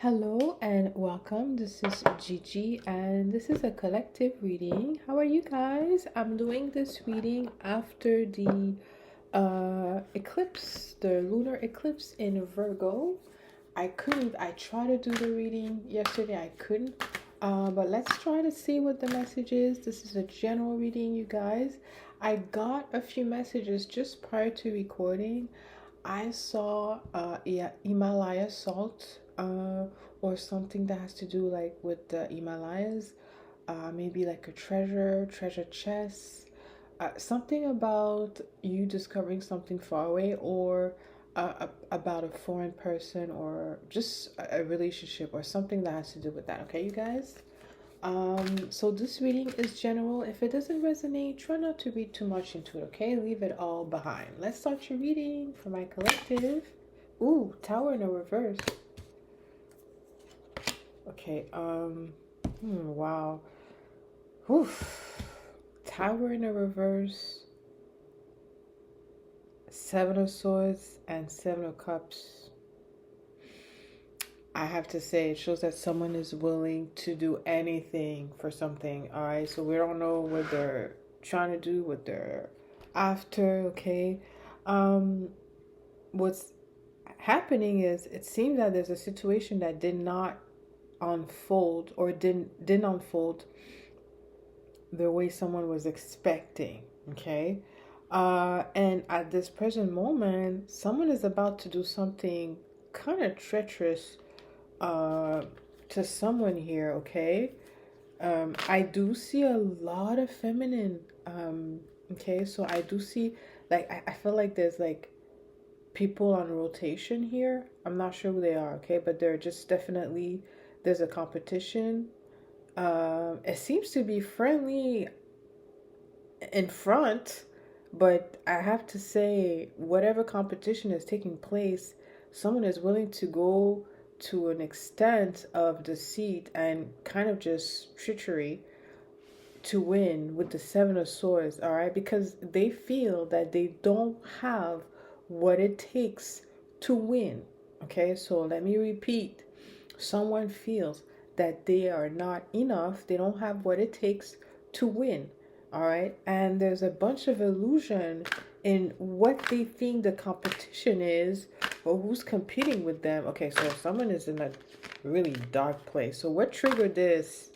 Hello and welcome. This is Gigi and this is a collective reading. How are you guys? I'm doing this reading after the eclipse, the lunar eclipse in Virgo. I tried to do the reading yesterday, I couldn't. But let's try to see what the message is. This is a general reading, you guys. I got a few messages just prior to recording. I saw Himalaya salt or something that has to do like with the Himalayas, maybe like a treasure chest, something about you discovering something far away, or about a foreign person, or just a relationship or something that has to do with that. Okay, you guys. So this reading is general. If it doesn't resonate, try not to read too much into it, okay? Leave it all behind. Let's start your reading for my collective. Ooh, Tower in a reverse. Okay, wow. Oof. Tower in a reverse. Seven of Swords and Seven of Cups. I have to say, it shows that someone is willing to do anything for something. All right, so we don't know what they're trying to do, what they're after. Okay, what's happening is it seems that there's a situation that did not unfold, or didn't unfold the way someone was expecting. Okay, and at this present moment, someone is about to do something kind of treacherous to someone here. Okay, I do see a lot of feminine. Okay, so I do see, like, I feel like there's like people on rotation here. I'm not sure who they are. Okay, but they're just definitely, there's a competition. It seems to be friendly in front, but I have to say, whatever competition is taking place, someone is willing to go to an extent of deceit and kind of just treachery to win with the Seven of Swords. All right, because they feel that they don't have what it takes to win. Okay, so let me repeat. Someone feels that they are not enough, they don't have what it takes to win. All right, and there's a bunch of illusion in what they think the competition is, or who's competing with them. Okay, so someone is in a really dark place. So what triggered this?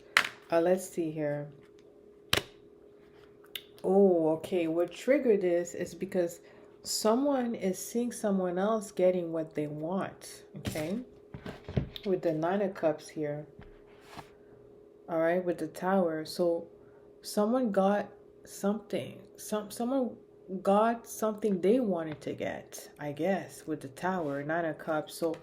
Let's see here. Oh, okay. What triggered this is because someone is seeing someone else getting what they want. Okay, with the Nine of Cups here. All right, with the Tower. So someone got something. Someone got something they wanted to get, I guess, with the Tower, Nine of Cups. So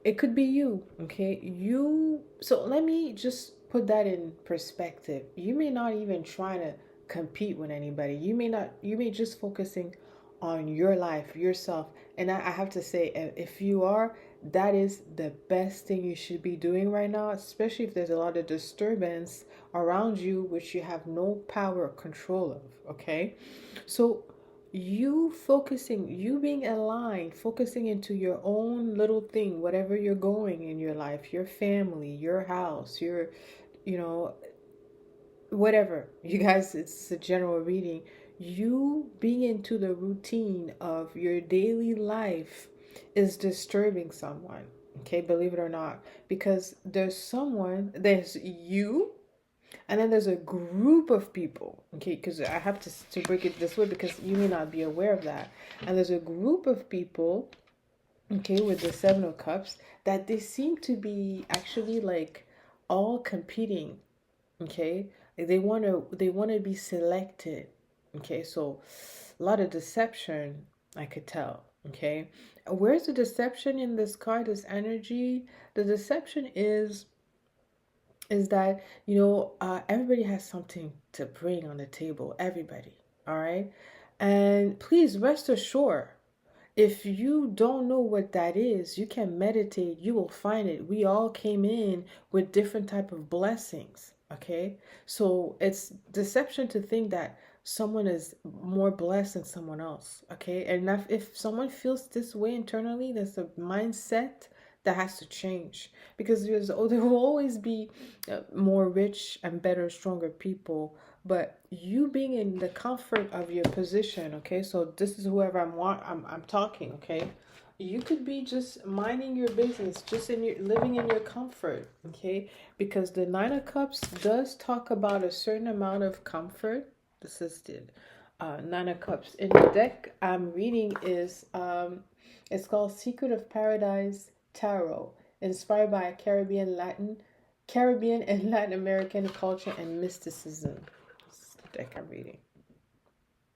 it could be you. Okay, you. So let me just put that in perspective. You may not even try to compete with anybody. You may just focusing on your life, yourself. And I have to say, if you are, that is the best thing you should be doing right now, especially if there's a lot of disturbance around you, which you have no power or control of. Okay, so you being aligned, focusing into your own little thing, whatever you're going in your life, your family, your house, your, you know, whatever. You guys, it's a general reading. You being into the routine of your daily life is disturbing someone. Okay, believe it or not, because there's you, and then there's a group of people. Okay, because I have to break it this way because you may not be aware of that. And there's a group of people, okay, with the Seven of Cups, that they seem to be actually like all competing. Okay, they want to be selected. Okay, so a lot of deception, I could tell. Okay, where's the deception in this card, this energy? The deception is that, everybody has something to bring on the table. Everybody. All right, and please rest assured, if you don't know what that is, you can meditate, you will find it. We all came in with different type of blessings. Okay, so it's deception to think that someone is more blessed than someone else. Okay, and if someone feels this way internally, there's a mindset that has to change, because there will always be more rich and better, stronger people. But you being in the comfort of your position, okay? So this is whoever I'm talking, okay? You could be just minding your business, just in your living in your comfort, okay? Because the Nine of Cups does talk about a certain amount of comfort. This is the Nine of Cups. In the deck I'm reading is it's called Secret of Paradise Tarot, inspired by Caribbean and Latin American culture and mysticism. This is the deck I'm reading.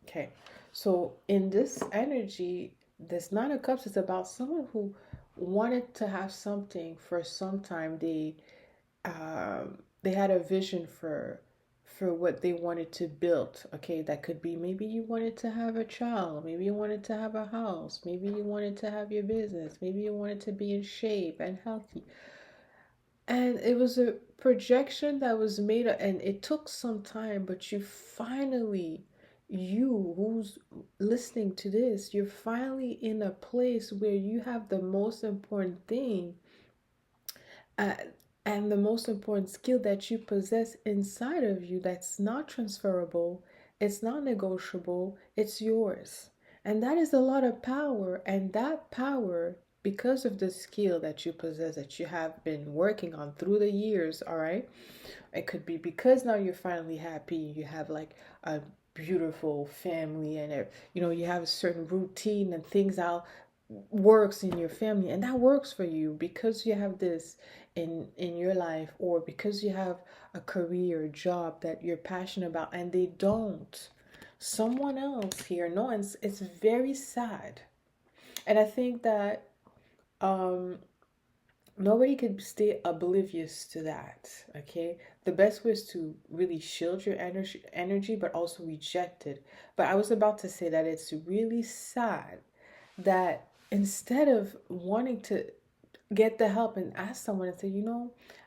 Okay, so in this energy, this Nine of Cups is about someone who wanted to have something for some time. They had a vision for what they wanted to build. Okay, that could be, maybe you wanted to have a child, maybe you wanted to have a house, maybe you wanted to have your business, maybe you wanted to be in shape and healthy. And it was a projection that was made, and it took some time, but you who's listening to this, you're finally in a place where you have the most important thing, uh, and the most important skill that you possess inside of you, that's not transferable, it's not negotiable, it's yours. And that is a lot of power. And that power, because of the skill that you possess, that you have been working on through the years, all right? It could be because now you're finally happy, you have like a beautiful family, and you have a certain routine and things out works in your family, and that works for you because you have this in your life, or because you have a career job that you're passionate about, and they don't. Someone else here, no, it's very sad. And I think that nobody could stay oblivious to that. Okay, the best way is to really shield your energy, but also reject it. But I was about to say that it's really sad that instead of wanting to get the help and ask someone and say,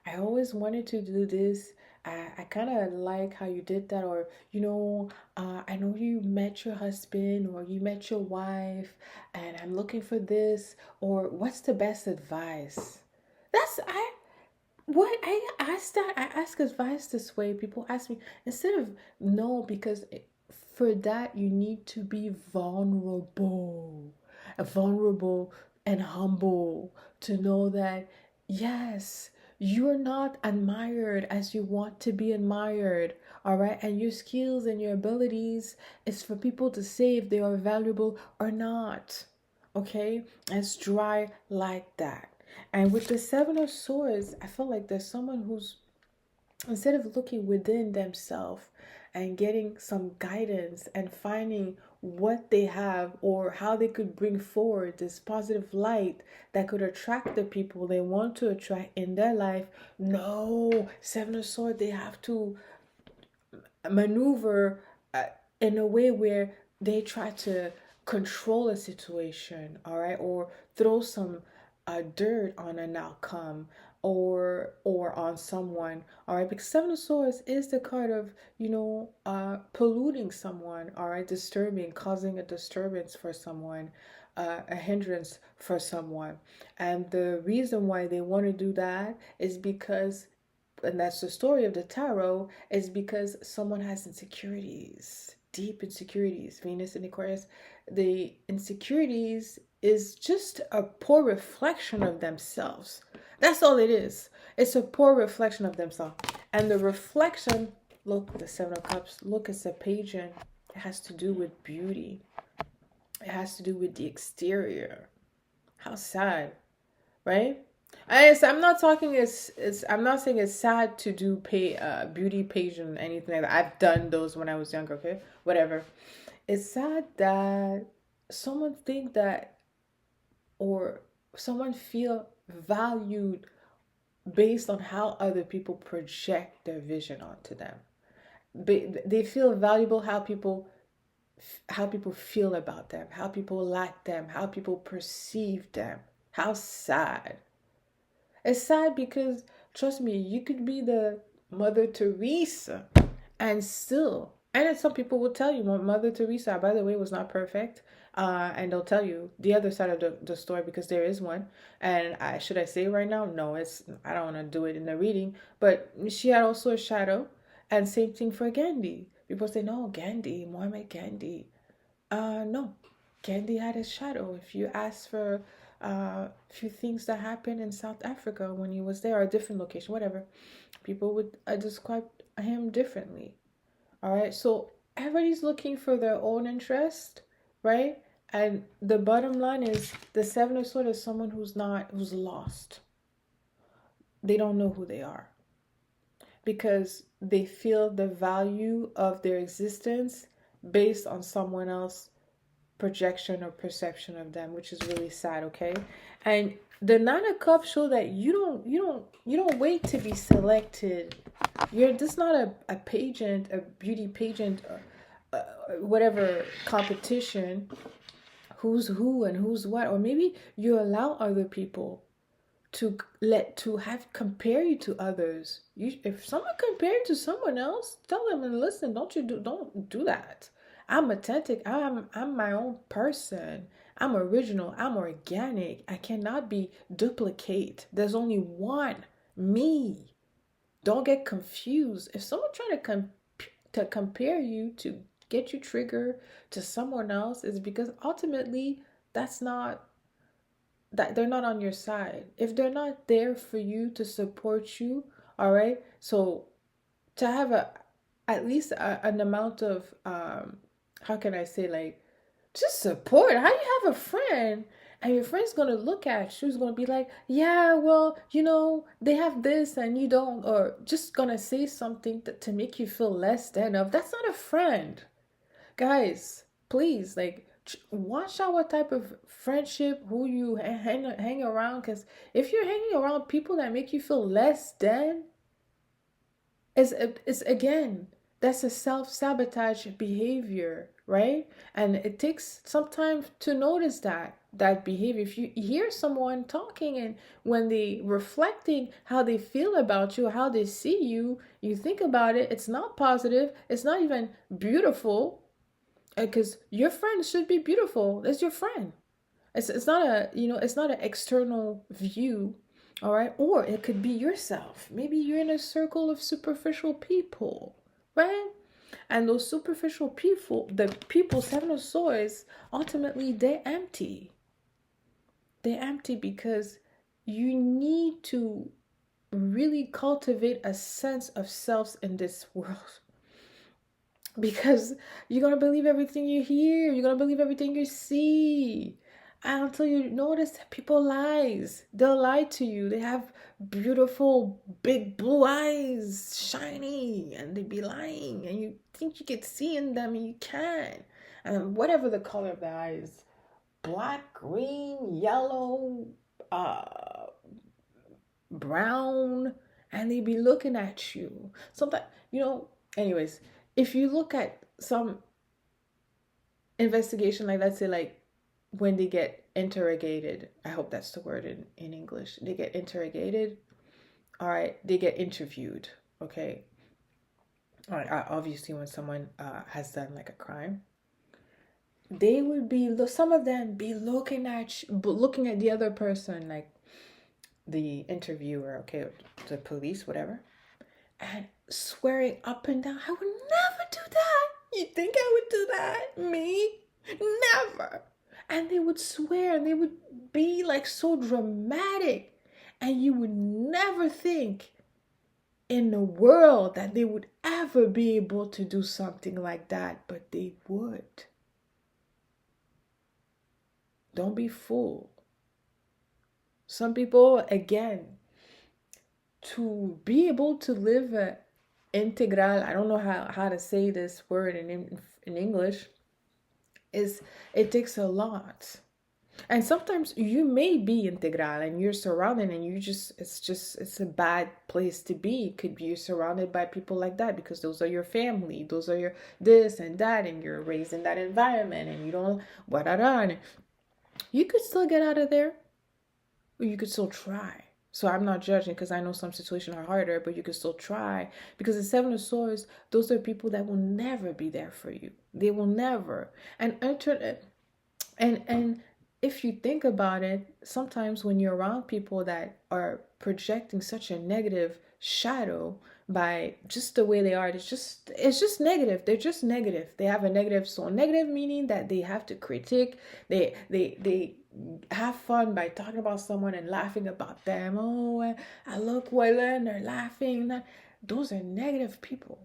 I always wanted to do this. I kind of like how you did that. Or, I know you met your husband or you met your wife and I'm looking for this. Or what's the best advice? That's, I, what I ask that, I ask advice this way. People ask me instead of no, because for that you need to be vulnerable and humble, to know that yes, you're not admired as you want to be admired, all right? And your skills and your abilities is for people to say if they are valuable or not, okay? It's dry like that. And with the Seven of Swords, I feel like there's someone who's, instead of looking within themselves and getting some guidance and finding what they have or how they could bring forward this positive light that could attract the people they want to attract in their life. No, Seven of Swords, they have to maneuver in a way where they try to control a situation, all right, or throw some dirt on an outcome, or on someone, all right, because Seven of Swords is the card of polluting someone, all right, disturbing, causing a disturbance for someone, a hindrance for someone. And the reason why they want to do that is because, and that's the story of the tarot, is because someone has insecurities, deep insecurities. Venus in Aquarius, the insecurities is just a poor reflection of themselves. That's all it is. It's a poor reflection of themselves. And the reflection, look, the Seven of Cups, look, it's a pageant. It has to do with beauty. It has to do with the exterior. How sad, right? I'm not talking I'm not saying it's sad to do beauty pageant, anything like that. I've done those when I was younger, okay? Whatever. It's sad that someone think that, or someone feel valued based on how other people project their vision onto them. They feel valuable how people feel about them, how people like them, how people perceive them. How sad. It's sad because, trust me, you could be the Mother Teresa and still, and then some people will tell you, Mother Teresa, by the way, was not perfect. And they'll tell you the other side of the story, because there is one. And should I say it right now? No, I don't want to do it in the reading. But she had also a shadow, and same thing for Gandhi. People say, no, Gandhi, Muhammad Gandhi. No, Gandhi had a shadow. If you ask for a few things that happened in South Africa when he was there, or a different location, whatever, people would describe him differently. All right, so everybody's looking for their own interest, right? And the bottom line is the Seven of Swords is someone who's lost. They don't know who they are because they feel the value of their existence based on someone else projection or perception of them, which is really sad. Okay, and the Nine of Cups show that you don't wait to be selected. This is not a pageant, a beauty pageant, or whatever competition. Who's who and who's what, or maybe you allow other people to have compare you to others. If someone compare you to someone else, tell them, and listen, don't do that. I'm authentic. I'm my own person. I'm original. I'm organic. I cannot be duplicate. There's only one me. Don't get confused. If someone trying to compare you, to get you triggered to someone else, is because ultimately that's not that they're not on your side. If they're not there for you to support you, all right? So to have at least an amount of how can I say, like, just support. How you have a friend and your friend's gonna look at you, who's gonna be like, yeah, well, they have this and you don't, or just gonna say something to make you feel less than of. That's not a friend. Guys, please, like, watch out what type of friendship, who you hang around, because if you're hanging around people that make you feel less than, is again, that's a self-sabotage behavior, right? And it takes some time to notice that behavior. If you hear someone talking and when they reflecting how they feel about you, how they see you, you think about it, it's not positive, it's not even beautiful, because your friend should be beautiful. That's your friend. It's not it's not an external view. All right, or it could be yourself. Maybe you're in a circle of superficial people, right? And those superficial people, the people, Seven of Swords, ultimately they're empty. They're empty because you need to really cultivate a sense of self in this world. Because you're going to believe everything you hear. You're going to believe everything you see. Until you notice that people lies. They'll lie to you. They have beautiful, big blue eyes, shiny, and they be lying. And you think you could see in them, and you can. And whatever the color of the eyes, black, green, yellow, brown, and they be looking at you. Sometimes, anyways, if you look at some investigation, like, let's say, like, when they get interrogated, I hope that's the word in English, they get interrogated, all right, they get interviewed, okay, all right, obviously when someone has done like a crime, they would be, some of them be looking at the other person, like the interviewer, okay, the police, whatever, and swearing up and down, I would never do that. You think I would do that? Me? Never. And they would swear, and they would be like so dramatic, and you would never think in the world that they would ever be able to do something like that, but they would. Don't be fooled. Some people, again, to be able to live a integral, I don't know how to say this word in English, it takes a lot. And sometimes you may be integral and you're surrounded and it's a bad place to be. It could be you're surrounded by people like that because those are your family, those are your this and that, and you're raised in that environment and you don't and you could still get out of there, or you could still try. So I'm not judging, because I know some situations are harder, but you can still try, because the Seven of Swords, those are people that will never be there for you. They will never. And And if you think about it, sometimes when you're around people that are projecting such a negative shadow by just the way they are, it's just negative. They're just negative. They have a negative soul. Negative meaning that they have to critique. They have fun by talking about someone and laughing about them. Oh, I look well, and they're laughing. Those are negative people.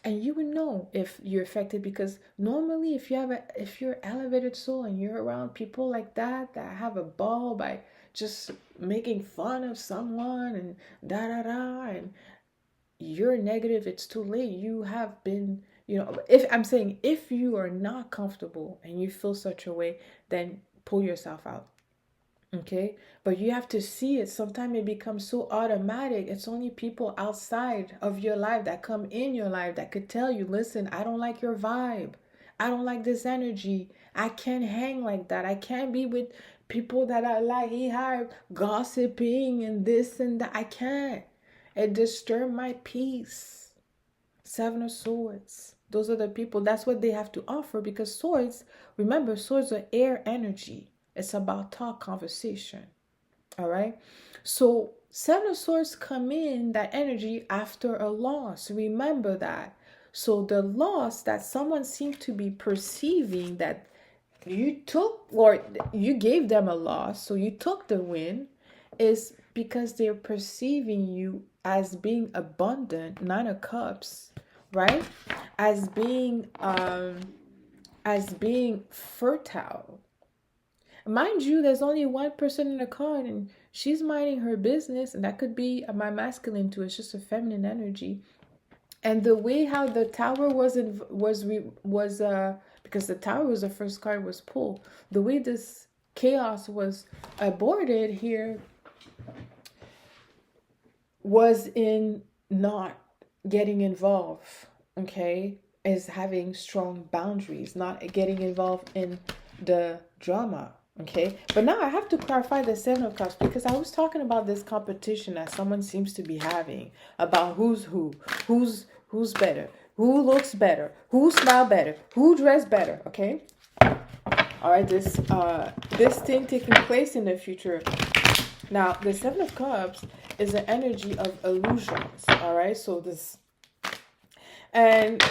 And you would know if you're affected, because normally if you're elevated soul and you're around people like that have a ball by just making fun of someone and da da da, and you're negative, it's too late. You have been, if I'm saying, if you are not comfortable and you feel such a way, then pull yourself out. Okay, but you have to see it. Sometimes it becomes so automatic. It's only people outside of your life that come in your life that could tell you, listen, I don't like your vibe. I don't like this energy. I can't hang like that. I can't be with people that are like gossiping and this and that. I can't. It disturbs my peace. Seven of Swords. Those are the people. That's what they have to offer, because swords, remember, swords are air energy. It's about talk, conversation. All right. So Seven of Swords come in that energy after a loss. Remember that. So the loss that someone seemed to be perceiving, that you took, or you gave them a loss, so you took the win, is because they're perceiving you as being abundant, Nine of Cups, right? As being fertile. Mind you, there's only one person in the card and she's minding her business, and that could be my masculine too. It's just a feminine energy. And the way how the tower was because the tower was the first card was pulled. The way this chaos was aborted here was in not getting involved. Okay, is having strong boundaries, not getting involved in the drama. Okay, but now I have to clarify the Seven of Cups, because I was talking about this competition that someone seems to be having about who's better, who looks better, who smile better, who dress better. Okay, all right, this thing taking place in the future. Now the Seven of Cups is an energy of illusions. All right, so this, and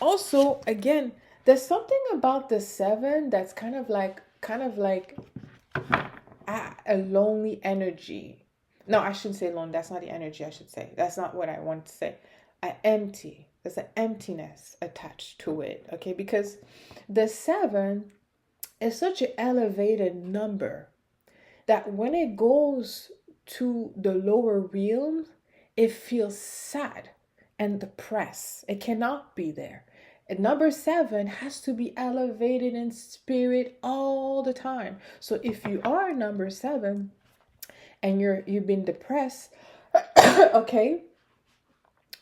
also again, there's something about the seven that's kind of like a lonely energy. No, I shouldn't say lonely. That's not the energy I should say. That's not what I want to say. Empty. There's an emptiness attached to it. Okay, because the seven is such an elevated number that when it goes to the lower realm, it feels sad and depressed. It cannot be there. And number seven has to be elevated in spirit all the time. So if you are number seven and you've been depressed, okay,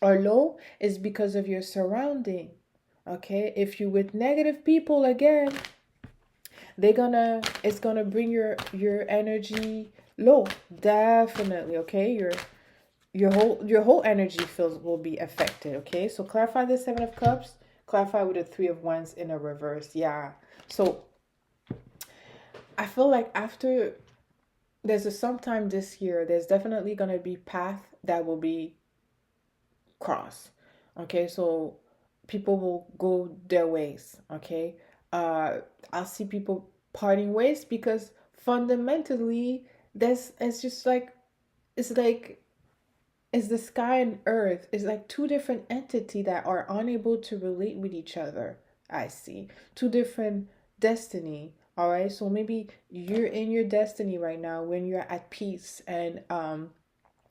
or low, is because of your surrounding. Okay, if you with negative people again, it's gonna bring your energy low. Definitely. Okay, your whole energy field will be affected. Okay, so clarify the Seven of Cups, clarify with the Three of Wands in a reverse. Yeah, so I feel like after there's a sometime this year, there's definitely gonna be path that will be crossed. Okay, so people will go their ways. Okay, I'll see people parting ways, because fundamentally there's it's like it's the sky and earth. It's like two different entities that are unable to relate with each other. I see two different destiny. All right, so maybe you're in your destiny right now when you're at peace, and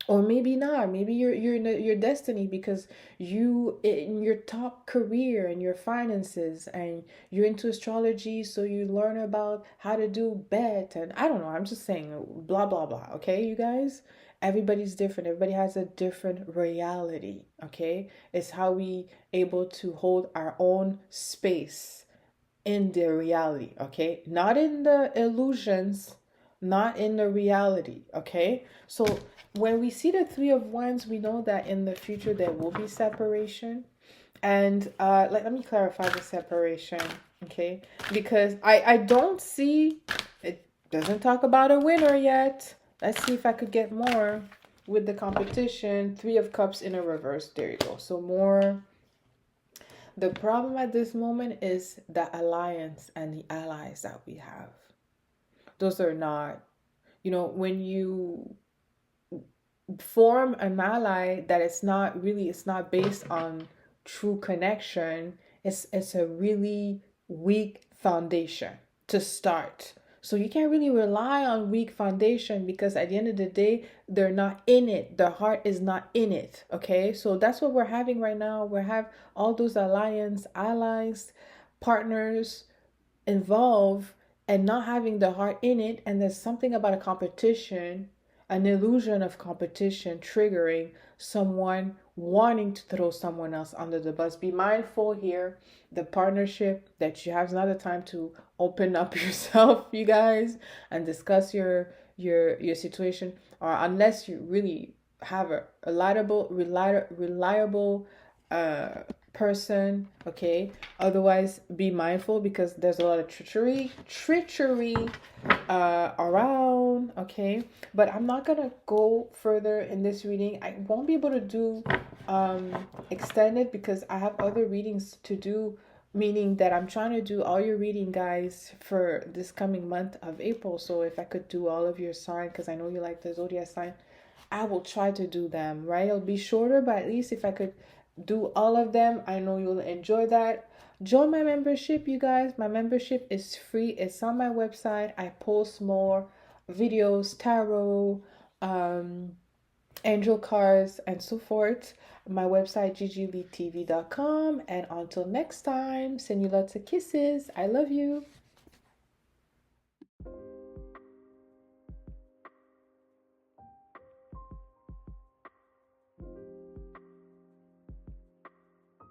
or maybe not. Maybe you're in your destiny because you in your top career and your finances, and you're into astrology, so you learn about how to do bet, and I don't know, I'm just saying blah blah blah. Okay, you guys, everybody's different. Everybody has a different reality. Okay, it's how we able to hold our own space in their reality. Okay, not in the illusions, not in the reality. Okay, so when we see the Three of Wands, we know that in the future there will be separation. And let me clarify the separation. Okay, because I don't see, it doesn't talk about a winner yet. Let's see if I could get more with the competition. 3 of Cups in a reverse. There you go. So more. The problem at this moment is the alliance and the allies that we have. Those are not, when you form an ally that it's not based on true connection, it's a really weak foundation to start. So you can't really rely on weak foundation, because at the end of the day, they're not in it. Their heart is not in it. Okay, so that's what we're having right now. We have all those allies, partners involved, and not having the heart in it. And there's something about a competition, an illusion of competition triggering someone wanting to throw someone else under the bus. Be mindful here, the partnership that you have is not a time to open up yourself, you guys, and discuss your situation, or unless you really have a reliable person. Okay, otherwise be mindful, because there's a lot of treachery around. Okay, but I'm not gonna go further in this reading. I won't be able to do extended, because I have other readings to do, meaning that I'm trying to do all your reading, guys, for this coming month of April. So if I could do all of your sign, because I know you like the zodiac sign, I will try to do them, right? It'll be shorter, but at least if I could do all of them, I know you'll enjoy that. Join my membership, you guys. My membership is free. It's on my website. I post more videos, tarot, angel cards, and so forth. My website, GigiLeeTV.com. And until next time, send you lots of kisses. I love you.